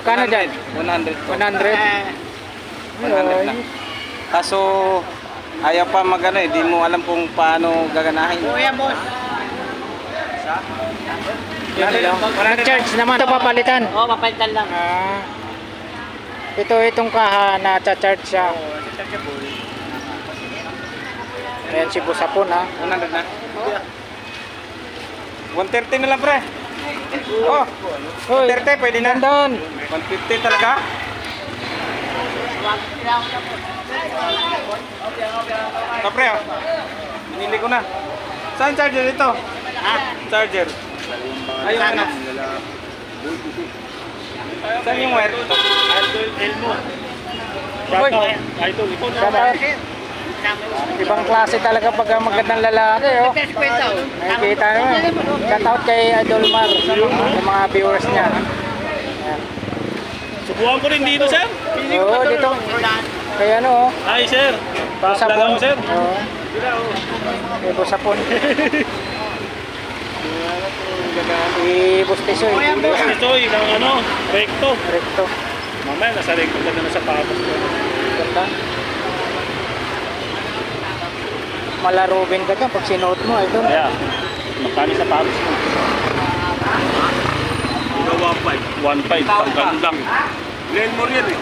Magkano dyan? 100 po. 100? 100 lang. Kaso, ayaw pa magano eh. Di mo alam kung paano gaganahin. Kuya, boss. Yun lang. Nag-charge naman. Ito papalitan. Oo, papalitan lang. Itong kaha na cha-charge siya. Ayan si Busapon ha. 100 na. 130 na lang pre. Oh, Hoy, 130 pwede na. Nandun. 150 talaga. Ito pre oh. Binili ko na. Saan charger ito? Ha? Charger. Ayun ano. Saan yung wire? Elmo. Hoy, shout out. Ibang klase talaga pag magandang lalaki oh. Nakikita nyo eh. Shout out kay Idol Mar sa mga viewers niya. Ayan. Subukan ko rin dito, sir. Oo, dito. Kaya ano oh. Hi, sir. Busapon. Talaga mo, sir. Oo. May Busapon. Ibustiso eh. Ito, yung ano, recto. Recto. Mamaya, nasa recto ka na sa papas ko. Ganda. Malarubin ka dyan pag sinuot mo. Ito. Kaya, magkano sa papas mo? 1.5. Ang gandang. Glenmore yan eh.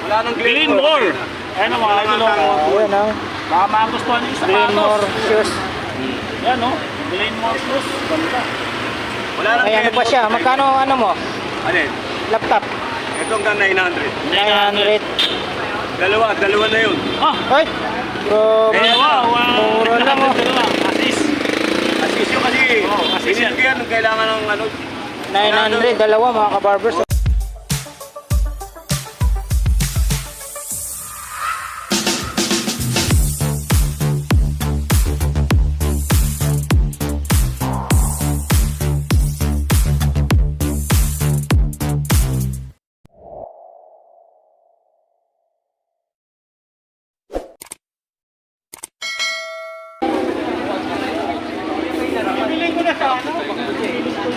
Wala nang Glenmore! Ayan o, mga idol. Ayan oh. Baka magustuhan yung Glenmore sapatos. shoes. Ayan o, Glenmore shoes. Ganda. Wala nang Ay ano pa siya? Magkano ano mo? Alin? Laptop? Itong ka 900. 900. Dalawa na yun. Ah! Ay! Grabe. Wow! Mura lang oh. Assist. Asisyo kasi. Oo, asisyo yan. Yan, kailangan ng ano. 900, dalawa mga kabarbers.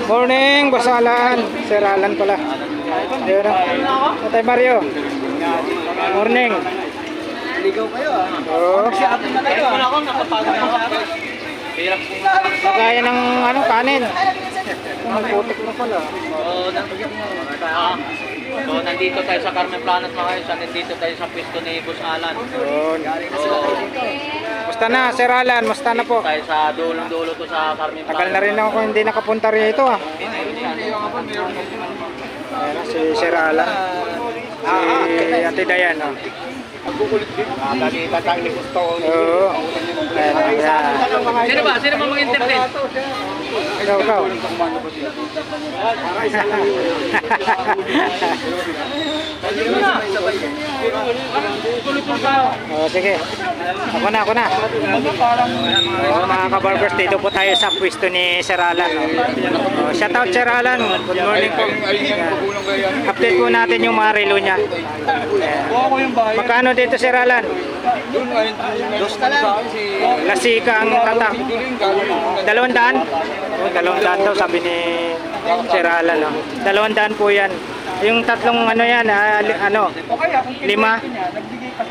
Morning, Basalan. Sir Alan pala. Ayun na. Tatay Mario. Morning. Ligaw kayo ah. Oo. Atin na kayo ah. Ako, nakapagod na ako. Lagayan ng ano, kanin. Putik na pala. So, nandito tayo sa Carmen Planas mga kayo. Nandito tayo sa pwesto ni Boss Alan. Yun. So, Musta na, Sir Alan? Musta na po? tayo sa dulong-dulo to sa Carmen Planas. Tagal na rin ako hindi nakapunta rito ah. Ayan na, si Sir Alan. Si Ate Dayan. Oh. Nakakita tayo ni Gusto. Oo. Ayan, ayan. Sino ba? Sino ba mag-interpret? Ikaw. Oh, sige. Ako na. Oh, mga kabarbers, dito po tayo sa pwesto ni Sir Alan. Oh, shout out Sir Alan. Good morning po. Update po natin yung mga relo niya. Magkano dito Sir Alan? Lasika ang tatak. 200? Oh, 200 daw sabi ni Sir Alan. Oh. 200 po yan. Yung tatlong ano yan, 5,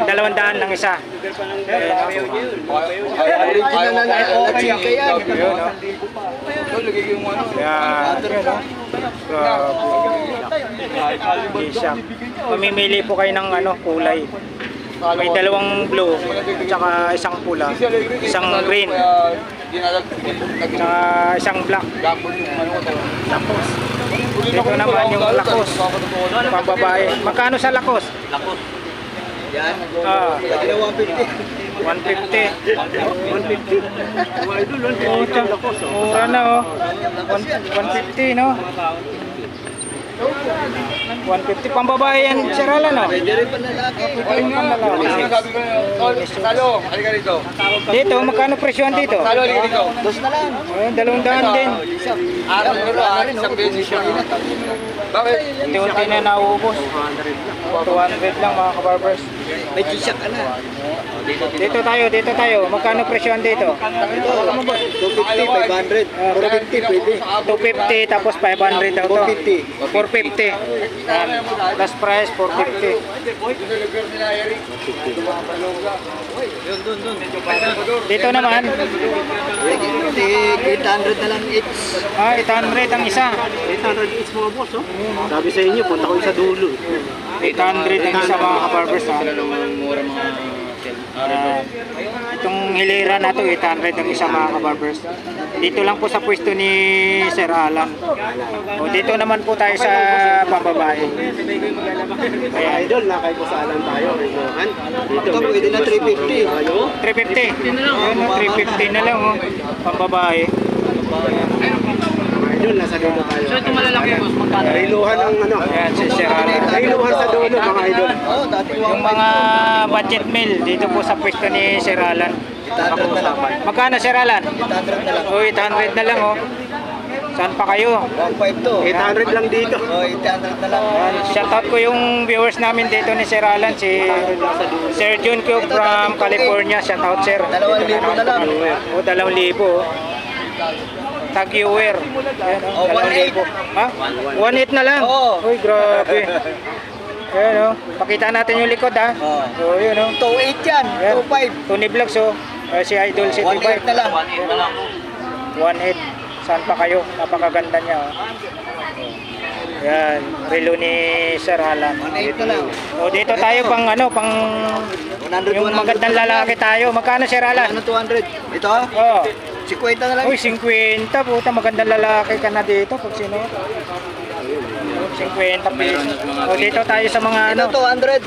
200 ng isa. Original na okay yan. Yun, no? Yan. Mamimili po kayo ng kulay. May dalawang blue, at saka isang pula, isang green, tsaka isang black. Lakos. Dito naman yung lakos, pambabae. Magkano sa lakos? Lakos. Yan. 150. 150. Mura na oh. 150 no? 150 pambabae yan, Sir Alan no? Pwede rin pa lalaki. Salo, halika rito. Dito, magkano presyohan dito? Salo, halika dito. Dos na lang. Ayun, 200 din. Isang beses siya. Bakit? Unti-unti na nauubos. 200 lang mga kabarbers. May G-Shock ka na. Dito tayo. Magkano presyohan dito? Ito, alam mo ba? 250, 500. 450 pwede. 250 tapos 500 daw to. 450. 450. Yan. Last price 450. Dito naman, 800 na lang each. 800 ang isa. 800 each mga boss, oh. Sabi sa inyo, punta ko sa dulo. 800 ang isa mga kabarbers. Mura mga Itong hilera na to 800 ang isa mga kabarbers. Dito lang po sa pwesto ni Sir Alan. O dito naman po tayo sa pambabae. Kaya idol, nakay ko sa alam tayo. Ito pwede na 350. 350. Ayun, 350 na lang oh. Pambabae. Idol, nasa dulo tayo. So ito malalaki boss, magkano? Riluhan ang ano. Ayan si Sir Alan. Riluhan sa dulo mga idol. Yung mga budget meal dito po sa pwesto ni Sir Alan. 800 na lang. Magkano Sir Alan? 800 na lang. O 800 na lang oh. Saan pa kayo? 1.5 to. 800 lang dito. Oh, 800 na lang. Shoutout ko yung viewers namin dito ni Sir Alan, si Sir John Q from California. Shoutout Sir. 2,000 na lang. O 2,000 oh. Tag viewer. Ayan, Oh, 1.8. Ha? 1.8 na lang? Oo. Uy, grabe. Ayan oh. Pakita natin yung likod ha. Oo. O yun oh. 2.8 yan. Ayan. 2.5. Tony Vlogs oh. Si Idol City 1.8 Bike. na lang. 1.8 na lang. 1.8. Saan pa kayo? Napakaganda niya oh. Yan, relo ni Sir Alan. 1.8 na lang. O dito tayo pang ano, pang 100, yung 100 magandang lalaki tayo. Magkano Sir Alan? Ano 200? Ito? Oh. 50 na lang. Uy, 50. Puta, magandang lalaki ka na dito. Pag sino? 50 pesos. O dito tayo sa mga ano. Ito 200.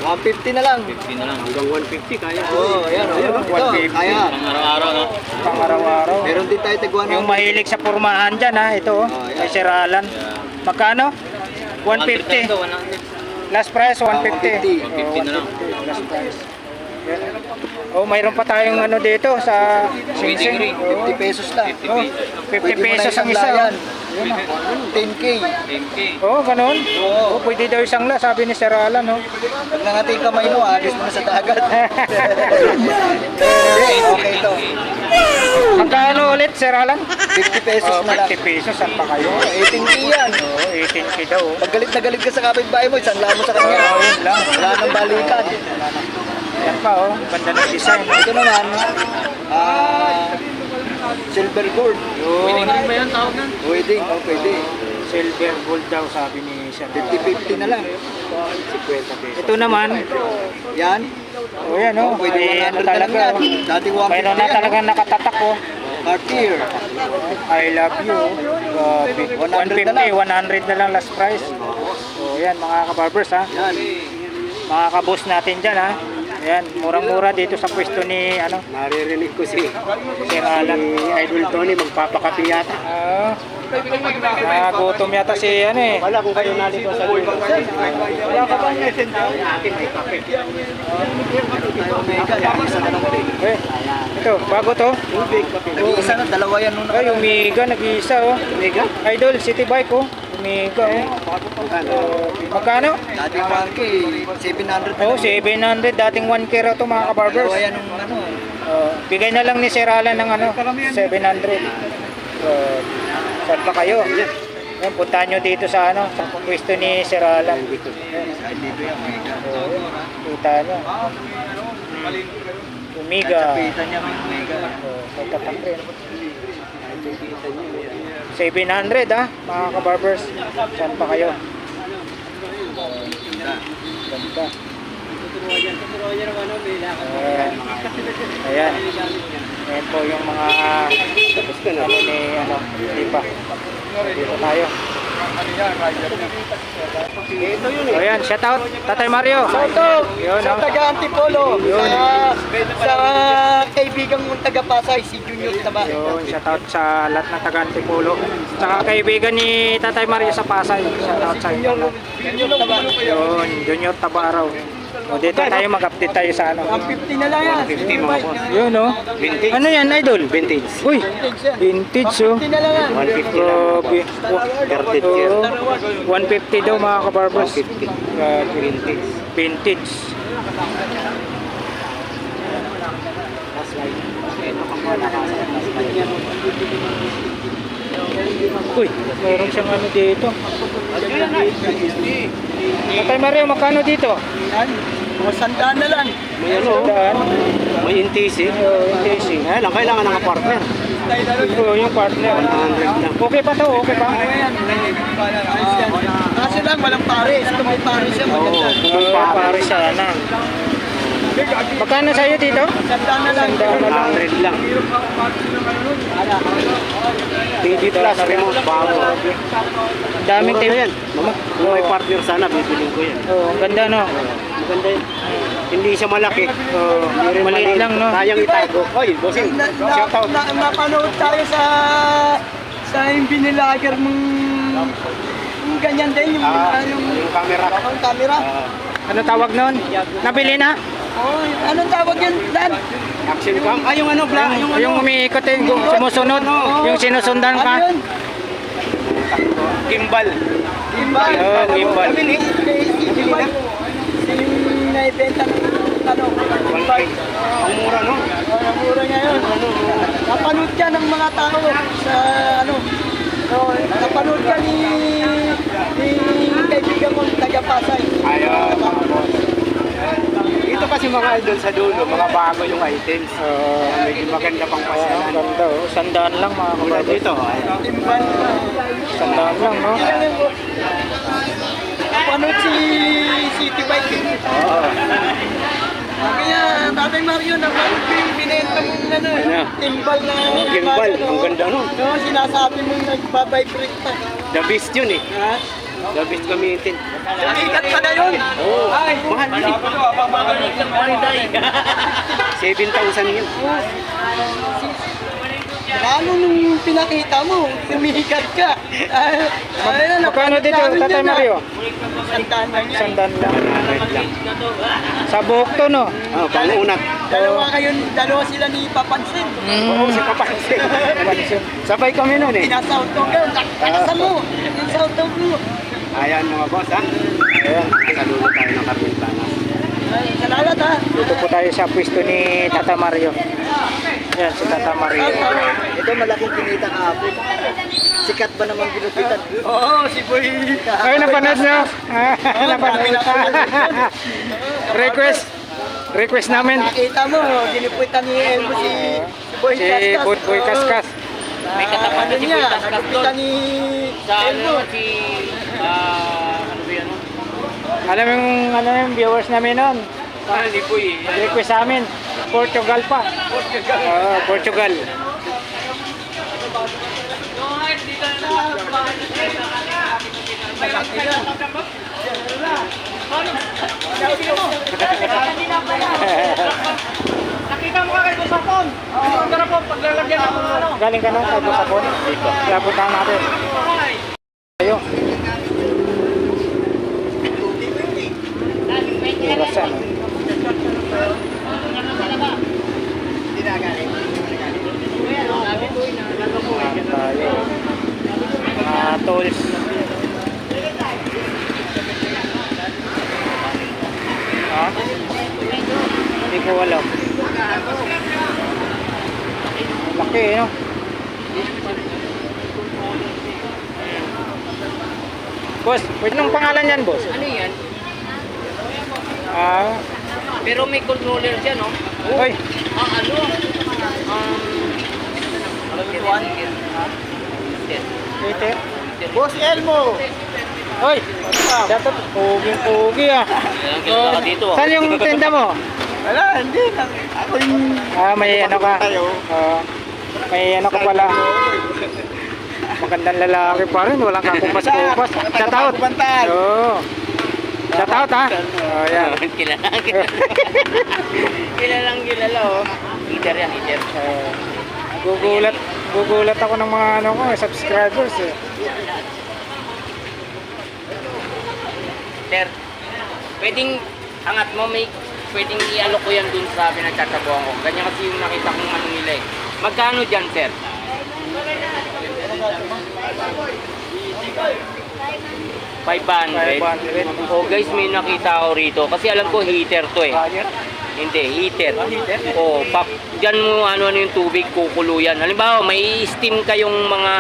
150 na lang. 50 na lang. Hanggang 150 kaya. Oh, ayan. Oh. Ito, 150. kaya. Pang araw-araw, no? Pang araw-araw. Meron din tayo tag 100. Yung mahilig sa pormahan dyan ha. Ito oh. Kay Sir Alan. Magkano? 150. 100. Last price 150. 150 na lang. Last price. Yan. Oh, mayroon pa tayong ano dito sa Sing Sing. 50 pesos lang. Oh, 50 pesos ang isa. Yan. Yun, oh. 10K. 10K. Oh, ganun. Oo. Oh, pwede daw isang la, sabi ni Sir Alan, oh. Pag nangating kamay mo, agis mo na sa dagat. Okay to. Magkano ulit, Sir Alan? 50 pesos Oh, na lang. 50 pesos, saan pa kayo? 18K yan. Oh, 18K daw. Oh. Pag galit na galit ka sa kapitbahay mo, isang mo sa kanya. Oh, yun lang. Wala nang balikan. Yan pa, oh. Ganda ng design. Ito naman, silver gold. Pwede ka rin ba yan tawag nun? Wedding, oh pwede. Silver gold daw, sabi ni Sir Alan. 50-50 na lang. 50 pesos. Ito naman, Yan. oh yan, oh. Oh, pwede May 100 ano na lang talaga, yan. oh. Dati 150 Mayroon na yan. talagang nakatatak, oh. Cartier. I love you. Grabe. 100 na lang. 100 na lang last price. So yan mga kabarbers ha. Yan. Mga kabos natin dyan ha. Yan, murang-mura dito sa pwesto ni ano, Naririnig ko si Sir Alan. Idol Tony magpapakapi yata. Gutom yata si ano eh. Wala kung kayo nalito sa dulo. Wala ka bang messenger? Akin may kape. Tayo Omega, isa na lang ulit. Eh, ito, bago to. Tubig, kape. Nag-iisa na, dalawa yan nung Ay, Omega, nag-iisa oh. Omega? Idol, City Bike oh. Omega oh. Magkano? Dating 1K, 700 na Oh, lang. 700. Dating 1K raw to mga kabarbers. Dalawa yan nung ano. Bigay na lang ni Sir Alan ng ano, 700. Saan pa kayo? Yan, puntahan nyo dito sa ano, sa pwesto ni Sir Alan. Yan. Dito yan, Omega. Kita nyo. Omega. Kapitan niya may Omega. Sa tatak rin. 700 ha, mga kabarbers. Saan pa kayo? Ganda. Ayan. Ayan. Ayan po yung mga ano ni ano, hindi pa. Dito tayo. Ito yun eh. Ayan, shout out Tatay Mario. Shoutout Yun, sa oh. taga Antipolo, Yun. sa kaibigan mong taga Pasay, si Junior Taba. Yun, shout out sa lahat ng taga Antipolo. Saka kaibigan ni Tatay Mario sa Pasay. Shout out sa inyo. Junior Taba. Yun, Junior Tabaraw. O, dito tayo mag-update tayo sa ano. 150 na lang yan. 150 mga boss. Yun, oh. Vintage. Ano yan, idol? Vintage. Uy, vintage, oh. 150 na lang yan. 150 lang. Grabe. Third year. Oo. 150 daw mga kabarbers. 150. Grabe. Vintage. Vintage. Uy, meron siyang ano dito. Tatay Mario, magkano dito? Yan. Mga sandaan na lang. May ano, Sandaan. may NTC. NTC. Lang, kailangan ng partner. Ito yung partner. 100 lang. Okay pa to, okay pa. Kasi lang, walang pares. Ito may pares siya. Maganda. Pare sana. Magkano sa'yo dito? Sandaan na lang. Sandaan na lang. 100 lang. TV Plus, remote, bago. Daming Mura tape. na yan. Kung may partner sana, bibiling ko yan. Oh, ang ganda no. Maganda yan. Hindi siya malaki. Oh, maliit lang no. Kayang itago. Oy, bossing. Shout out. Napanood tayo sa yung binilager mong yung ganyan din, yung Yung camera. ang camera. Ano tawag noon? Nabili na? Oh, anong tawag yun, Dan? Action cam. Ah, yung ano, bla, yung ano. Yung umiikot yung sumusunod, yung sinusundan Ano ka. yun? Gimbal. Gimbal. Oh, gimbal. Nabili. Gimbal. Yung naibenta ng ano, gimbal. Ang mura, no? Ang mura ngayon. Napanood ka ng mga tao sa ano. So, napanood ka ni kaibigan kong taga-Pasay. Ayun, mga boss. Ito kasi mga idol sa dulo, mga bago yung items. Medyo maganda pang Ang pasyalan. ganda oh. Sandaan lang mga Mula kabarbers. dito, Gimbal. Sandaan lang no. Napanood si City Bike. Oo. Kaya, Tatay Mario, napanood ko yung binenta mong ano, Ano? timbal na... Gimbal, ang ganda no? No, sinasabi mong nagbabibrate pa. The best yun eh. Ha? The best gamitin. Sumikat pa na yun. Oo. Mahal yun eh. 7,000 yun. Lalo nung pinakita mo, sumikat ka. Ayun, Magkano dito, Tatay Mario? Sandaan lang yan. Sandaan lang. 100 lang. Sa buhok to no. Oh, pangunat. Dalawa sila ni Papansin. Oo, si Papansin. Sabay kami nun eh. Pinasa-out ko, nakasa mo. Pinasa-out mo. Ayan mga boss ha. Ayan, saludo tayo ng Carmen Planas. Salamat ha. Dito po tayo sa pwesto ni Tata Mario. Yan, si Tata Mario. Ito malaking kinita kahapon. Sikat ba naman ginupitan? Oo, si Boy. Ay, napanood nyo? Napanood. Request namin. Nakita mo, ginupitan ni Elmo si Boy Si Kaskas. Boy Kaskas. May katapat na si Boy Kaskas doon. Nagupitan ni Sa ano Elmo. naman si... ano ba yan? Alam yung viewers namin noon. Ano ni Boy? Request sa amin. Portugal pa. Portugal. Nakita mo ka kay Busapon. Tara po, paglalagyan ng mga ano. Galing ka na sa Busapon? Dito. Kaya puntahan natin. Tayo. Irasan. Tayo. Mga tools. Ha? Hindi ko alam. Laki no? Boss, pwede nung pangalan yan, boss? Ano yan? Ah, Pero may controller siya, no? oy, Ano? ito. Boss Elmo. Oy, dato pogi ah. Kilala ka dito. Saan yung tenda mo? Wala, hindi. Ako yung... May ano ka? May ano ka pala. Magandang lalaki pa rin, walang kakumpas-kumpas. Shout out. Oo. Shout out ha. Oh, yan. Kilala. Kilalang kilala, oh. Leader yan, leader. Gugulat ako ng mga ano ko, subscribers eh. Sir, pwedeng angat mo, may pwedeng i-alok ko yan dun sa pinagtatabuhan ko. Ganyan kasi yung nakita kong ano nila eh. Magkano dyan, sir? 500. 500. Oh guys, may nakita ako rito. Kasi alam ko heater to eh. Hindi, heater. Oh, dyan mo ano yung tubig, kukulo yan. Halimbawa, may steam kayong mga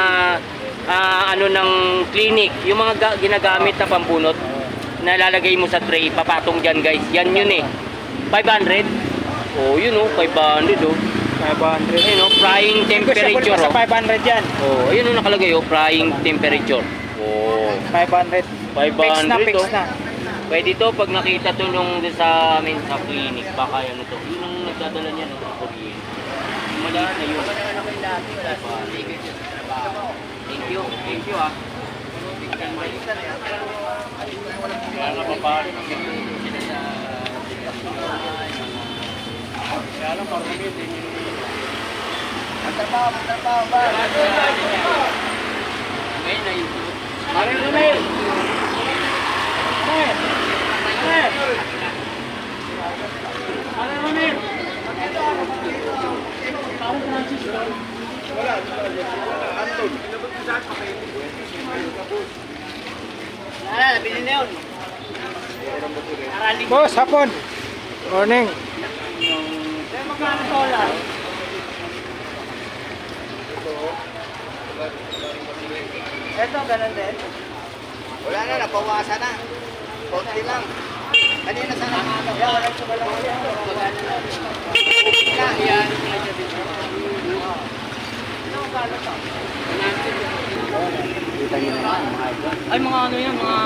ano ng clinic, yung mga ginagamit na pambunot, nalalagay mo sa tray, papatong dyan guys. Yan yun eh. 500. Oh, yun oh, 500 oh. 500. Ayun oh, frying temperature Sa oh. 500 yan. Oh, ayun oh, nakalagay oh, frying temperature. Oh, 500. 500 Fix oh. na. Pwede to pag nakita to nung sa amin sa clinic, baka ano to. Yun ang nagdadala niya no, sa kuryente. Maliit na yun. Thank you. Thank you ah. Kaya nga pa paano ng kaya lang marumit eh. Magtrabaho ba? Ngayon na yun. Marin Romel! Nabili na yun. Boss, hapon. Morning. Magkano solar? Ito, ganun din. Wala na, napawasan na. Konti lang. Kanina sana nakagawa. Yan, walang sumalang ko yan. Yan. Ay mga ano yan, mga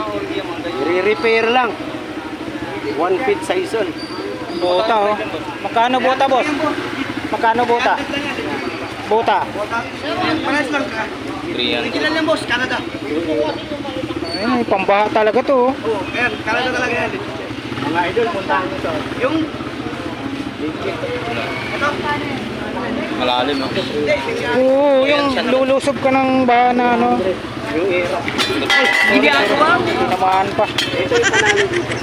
ordia mga ganyan. Re-repair lang. 1 feet sa ison. Buta oh. Magkano buta, boss? Magkano buta? Buta. Pares lang ka. 300. Original yan, boss. Canada. Ay, pambaha talaga to. Oh. Oo, ayan. Canada talaga yan. Mga idol, puntahan nyo to. Yung... Ito. Malalim no? Oo, yung lulusob ka ng baha na ano. Yung era. Hindi ako ba? Tinamaan pa. Ito yung panalo dito.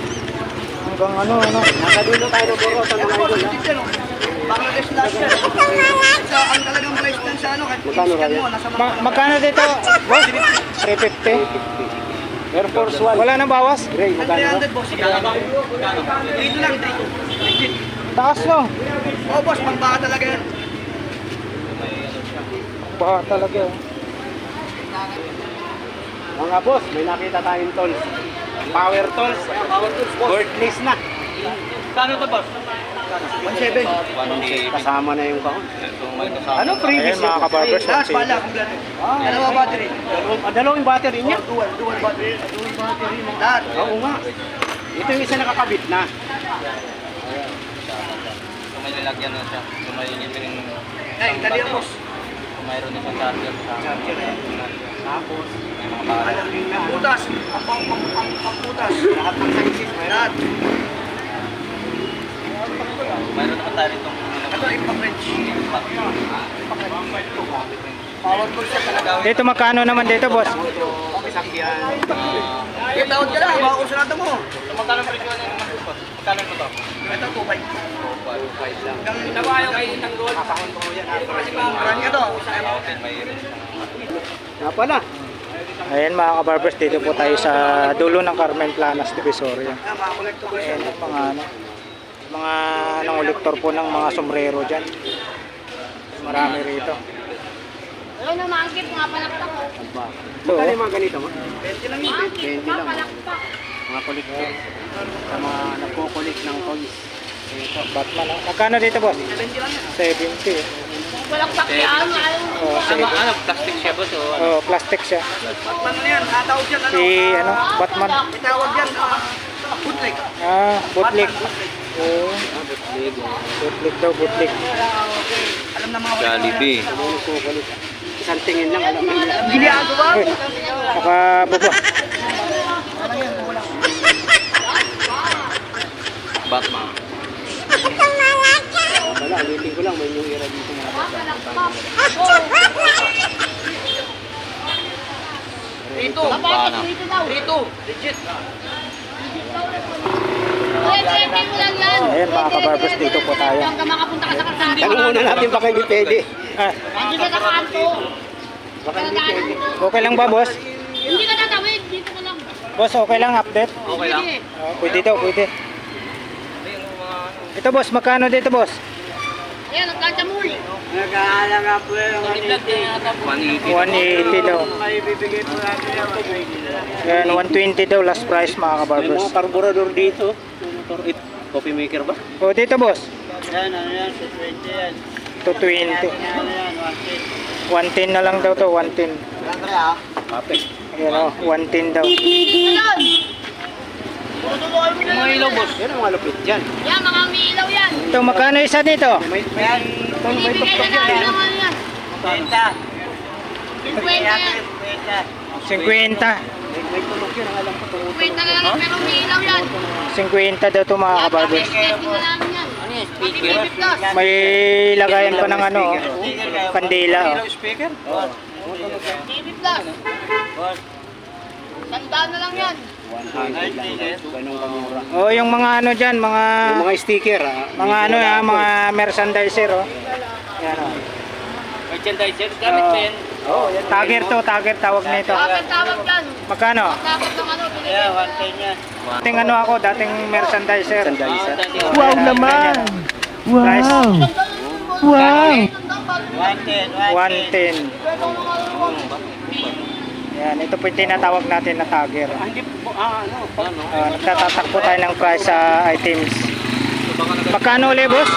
Hanggang ano. Nakadulo tayo ng buro sa mga idol. ha? Bangladesh last year. Sa ang talagang price dun sa ano, kahit Magkano i-scan kaya? mo, nasa mga... Magkano dito? Boss? 350. Air Force One. Wala nang bawas? Gray, magkano? 300, boss. Dito lang, dito. Legit. Taas no. Oo, boss, pangbaha talaga yan. Baha talaga. Oh. Mga boss, may nakita tayong tools. Power tools. Cordless na. Kano to boss? 1.7. Kasama na yung kahon. Ano previous mga kabarbers? Lahat pala, kompleto. Dalawa battery. Dalawang battery niya. Dual battery. Lahat. Oo nga. Ito yung isa nakakabit na. Kung may lalagyan na siya, kung may libreng Ay, dali ang boss. kung mayroon isang charger sa Tapos, may mga bahala. Ang putas. Ang putas. lahat ng sizes. Lahat. Mayroon naman tayo rin Ito, impact wrench. Power tool siya talaga. Dito magkano naman dito, boss? Sakyan. Yung tawad ka lang, baka kursunado mo. magkano presyo na yung mga magkano po to? Ito, 2.5. 5 lang. Nabayo kayo ng gold. Brand ka to. Okay, mayroon. Nga pala. Ayan mga kabarbers, dito po tayo sa dulo ng Carmen Planas, Divisoria. Mga collectibles yan. Ayan, mga nangolektor po ng mga sombrero dyan. Marami rito. Ano na mangkit nga palakpak ko. Ito, Magkano oh. yung mga ganito mo? 20 lang yun. Mangkit nga palakpak. Mga kolektor. Sa mga nagko-collect ng toys. Ito, Batman. Oh. Magkano dito, boss? 20 lang yan. 70. Palakpak yan. Oh, Ano, plastic siya boss o ano? oh, plastic siya. Ano yan? Tawag yan, ano? Si, ano, Batman. Itawag yan, bootleg. Ah, bootleg. Bootleg. Oh, bootleg daw, bootleg. Alam na mga Jollibee. Isang tingin lang. Alam mo yun. Ginagawa Uy, mo. nakababa. Batman. Wala, ulitin ko lang. May yung era dito mga boss. Rito. Bakit dito daw? Rito. Legit. 20 mo lang yan. Ayan mga kabarbers, dito po tayo. Hanggang makapunta ka sa kalsada. Tanong muna natin baka hindi pwede. Ah, Hindi ka sa kanto. Baka hindi pwede. okay lang ba boss? Hindi ka tatawid. Dito ka lang. Boss, okay lang update? Okay lang. Sige. Pwede daw, pwede. Ito boss, magkano dito boss? Ayan, ang kanta mo. Nag-aalang nga po yung Tony Vlog din yata. 180 daw. may bibigay po natin yung Yan, 120 daw last price mga May kabarbers. mga carburetor dito. Motor it. Coffee maker ba? O dito boss, Yan, ano yan, sa 20 yan. 220. Ano yan, 110. 110 na lang daw to, 110. Andre ah. Kape. Ayan o, 110 daw. Ayan. Yung mga ilaw, boss. Yan ang mga lupit dyan. Yan, mga umiilaw yan. Ito, magkano isa dito? May Binibigay na namin ng ano yan. 20. 50 yan. 50. may tulog yun. Ang alam ko tulog. 50 na lang pero umiilaw yan. 50 daw to mga Yan, kabarbers. testing na namin yan. Ano yan? Pati Speaker? baby plus. May lagayan pa ng ano, kandila. Oh. Speaker? Baby plus. Sandaan na lang yan. 100 lang. Ganun kamura. Oh, yung mga ano dyan, mga Yung mga sticker mga ano mga merchandiser oh. Yan oh. Merchandiser? Gamit ba yan? Tagger to, tagger tawag nito. Bakit tawag yan? Magkano? Tapos ng ano, binigay. Yeah, 110 yan. Dating ano ako, dating merchandiser. Sandizer. Wow naman! Wow! Wow! 110, 110. 110. Yan, ito po yung tinatawag natin na tagger. Hindi po, ano? Nagtatakbo tayo ng price sa items. Magkano ulit, boss?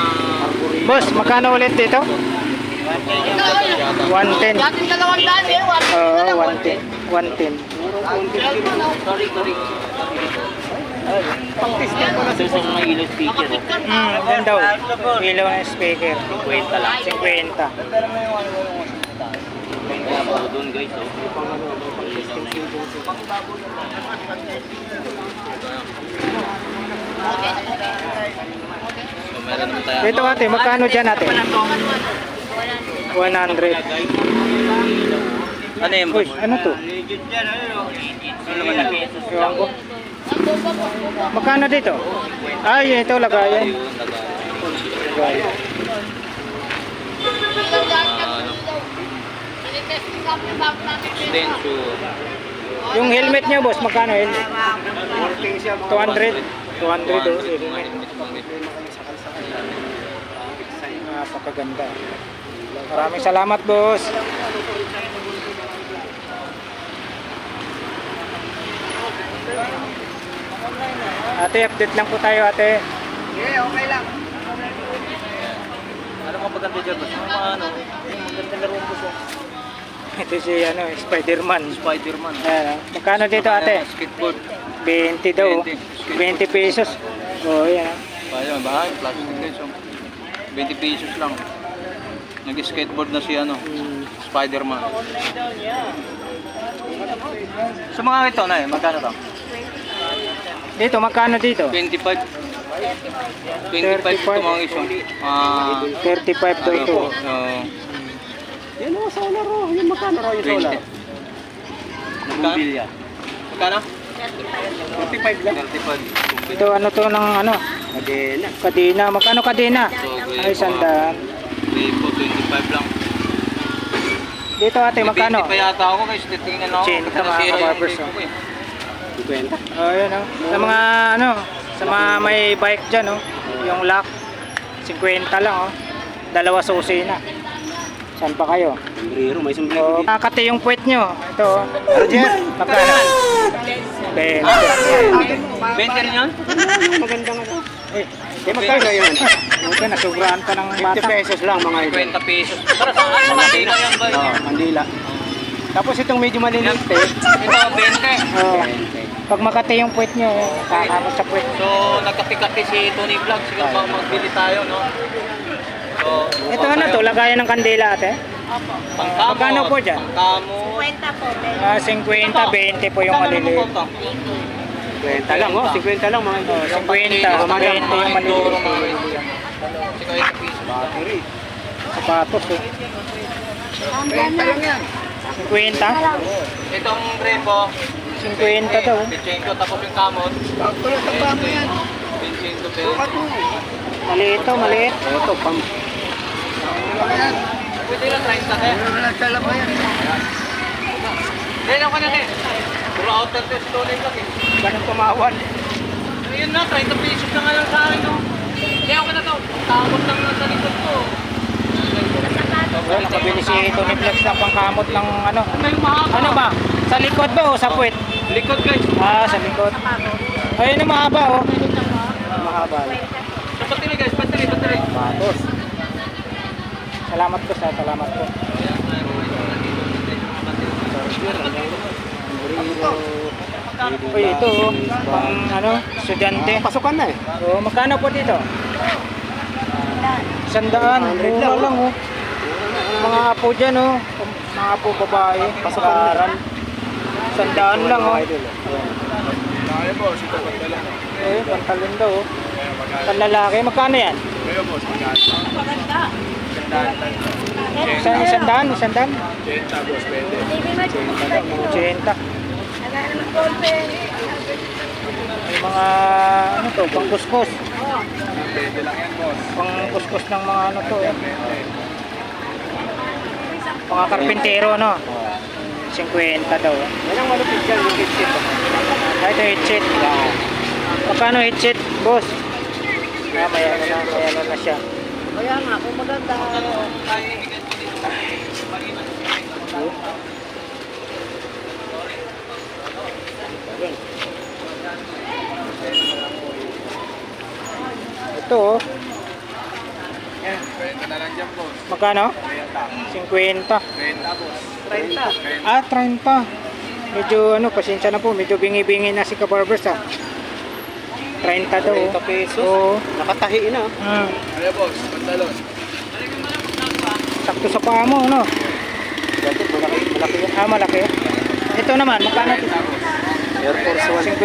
Boss, magkano ulit dito? 110. Dating 200 eh. Oo, 110. 110. Sorry. Ito sa mga ilaw speaker. Yan daw. Ilaw ng speaker. 50 lang. 50. Kaya doon guys, oh. So, meron naman tayo. Dito ate, magkano dyan ate? 100. Ano yan, Uy, ano to? Ewan ko. Magkano dito? Ay, ito lagayan. Lagayan. Extension. Yung helmet niya, boss, magkano helmet? 200. 200 oh, helmet. Napakaganda. Maraming salamat, boss. Ate, update lang po tayo, ate. Yeah, okay lang. Ano mga paganda dyan, boss? Mga ano? Maganda laro mo, boss. Ito si ano, Spider-Man. Spider-Man. Ayan, magkano dito, ate? Skateboard. 20 daw. 20 pesos. Oh, yan. Ayun, bahay, plastic din. So, 20 pesos lang. Nag-skateboard na si ano, Spider-Man. Sa mga ito na magkano to? Dito, magkano dito? 25. 25 ito mga iso. 35 daw ito. Yan o, solar o. Yung magkano raw yung 20. solar? Bumbilya. Magkano? 45 lang. 35. Ito, ano to ng ano? Kadena. Kadena. Magkano kadena? Ay, sandaan. Vivo, 25 lang. Dito ate, magkano? 20 pa yata ako kasi titingnan ako. 80 Kasi mga nasira yung kabarbers, Vivo ko eh. 50. Oh, yun oh. Sa mga ano, sa mga may bike dyan oh. Yung lock. 50 lang oh. Dalawa susi na. Saan pa kayo? Sombrero, may sombrero Oh, dito. kakati yung puwet nyo. Ito oh. Roger, magkano? 20. 20 rin yun? Magandang ano. Eh, Di magkano yun? okay, nasubrahan ka ng 50 bata. pesos lang mga ito. 20 pesos. Para sa ano? Mandila yan ba? Oo, Mandila. Tapos itong medyo maliliit eh. Ito, 20. Oh, pag makati yung puwet nyo, kakapot sa puwet. So, nagkati-kati si Tony Vlog. Siguro bang magbili tayo, no? So, Ito ano to, lagayan ng kandila ate? pangkamo. Magkano po dyan? Pangkamo. 50, 20 po yung maliliit. 50 lang oh, 50 lang mga ito. 50, 20 yung maliliit. Battery. Sapatos eh. 50? Itong Brembo, 50 daw. 25 tapos yung kamot. 20. 300 pesos. Maliit to, maliit. Ito, pang... Pwede lang 30 kaya. Nagkala pa yan. Ganyan ko na eh. Puro outer test tuloy lang eh. Ganang tumawan. Ayun na, 30 pesos na nga lang sa akin. No? Kaya ako na to. Takot lang na sa likod ko. Well, nakabili si Tony Flex ng pangkamot ng ano. May mahaba. Ano ba? Sa likod ba o sa puwet? Likod guys. Ah, sa likod. Ayun yung mahaba oh. Mahaba. Sa patili guys, patili. Batos. Salamat po sa salamat po. Uy, ito oh. Pang ano, estudyante. Pasukan na eh. Oh, magkano po dito? 100. Mura lang oh. Mga apo dyan oh. Mga apo babae. Pasukaran. 100 lang oh. Eh, pantalon daw oh. Panlalaki, magkano yan? Isang daan? 80. May mga ano to, pang kuskus. Pang kuskus ng mga ano to eh. Mga karpintero no. 50 daw. Yan ang malupit dyan, yung kitchen. Ay, ito headset. Magkano headset, boss? Ah, may ano na siya. Kaya nga, kung maganda. Ito oh. Magkano? 50. 30. Ah, 30. Medyo ano, pasensya na po. Medyo bingi-bingi na si Kabarbers ah. 30 daw. 30 pesos. Oo. Nakatahi na. Ano boss, pantalon. Sakto sa paa mo, no? Dati malaki yan. Ah, malaki. Ito naman, magkano? Air Force 1. 50.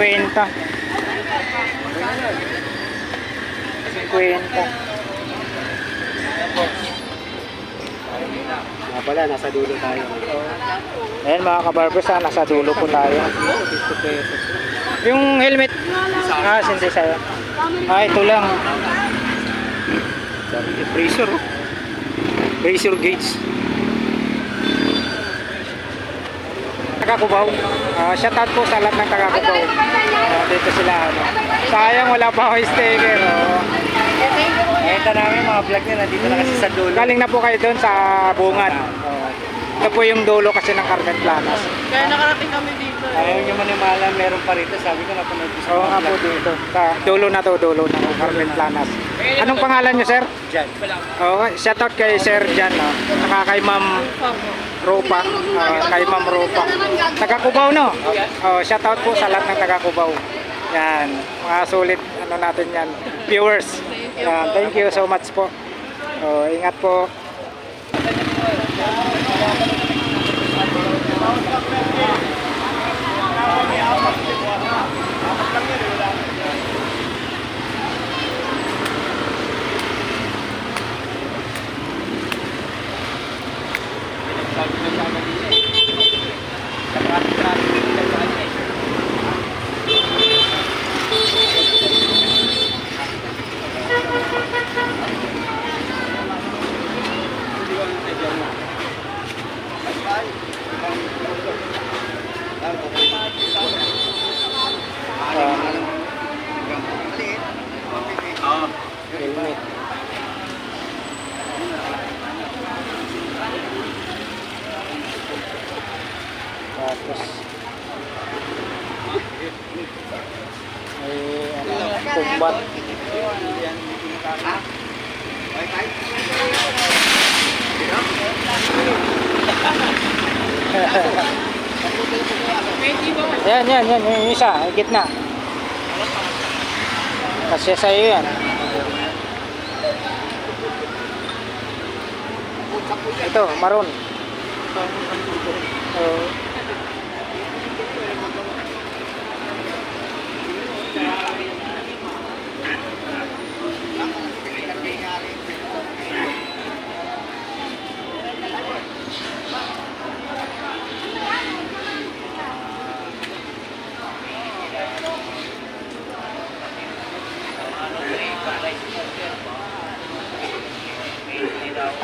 50. Nga pala, nasa dulo tayo. Ayan mga kabarbers, nasa dulo po tayo. 50 pesos. Yung helmet, hindi sa'yo. Ah, ito lang. Razor. Razor gauge. Taga-Cubao. Shoutout po sa lahat ng taga-Cubao. Dito sila. Ano. Sayang wala pa ako sticker. Oh. Nakita namin mga vlog nila, nandito na kasi sa dulo. Galing na po kayo doon sa Bungad. Ito po yung dulo kasi ng Carmen Planas. Kaya nakarating kami dito. Ayaw nyo maniwala, meron pa rito. Sabi ko, napanood ko sa Oo mga nga po vlog. dito. Sa dulo na to, dulo ng Carmen Planas. Anong pangalan nyo, sir? Dyan. Okay, shoutout kay Sir Jan. No? Saka kay Ma'am Ropa. Kay Ma'am Ropa. Taga-Cubao, no? Shoutout po sa lahat ng taga-Cubao. Yan. Mga sulit, ano natin yan. Viewers. Yan. Thank you so much po. Ingat po. Helmet. Tapos may kumbat. Yan, yung isa, gitna. Kasi sa'yo yan. Ito, maroon.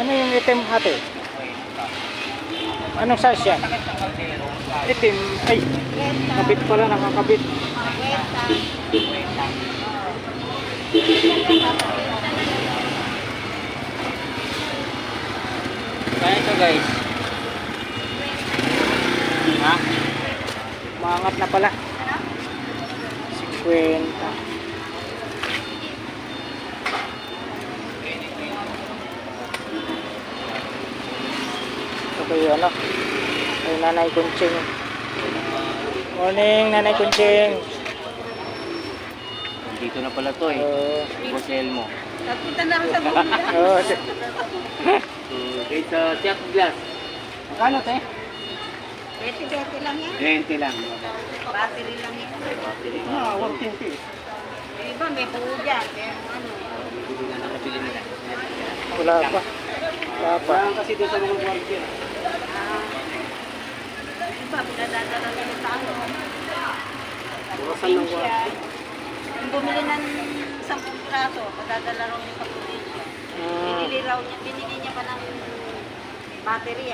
Ano yung itim ate? Anong size yan? Itim. Ay, kabit pala, nakakabit. Kaya ito guys. Ha? Maangat na pala. 50. Ito ba yung ano? Ay, Nanay Kunching. Morning, Nanay Kunching. Dito na pala to eh. Hotel mo. Nagpunta na rin sa bumili. Oh, Guys, check glass. Kano, te? 20 lang yan. 20 lang. Battery lang yan. Ah, working fee. Yung iba may buo dyan. Kaya ano. wala pa. Wala pa. Parang kasi doon sa mga working. Yung iba pinadadala nila sa ano. Burasan ng working. Kung bumili ng 10 praso, padadala raw niya sa probinsya. Binili niya pa ng battery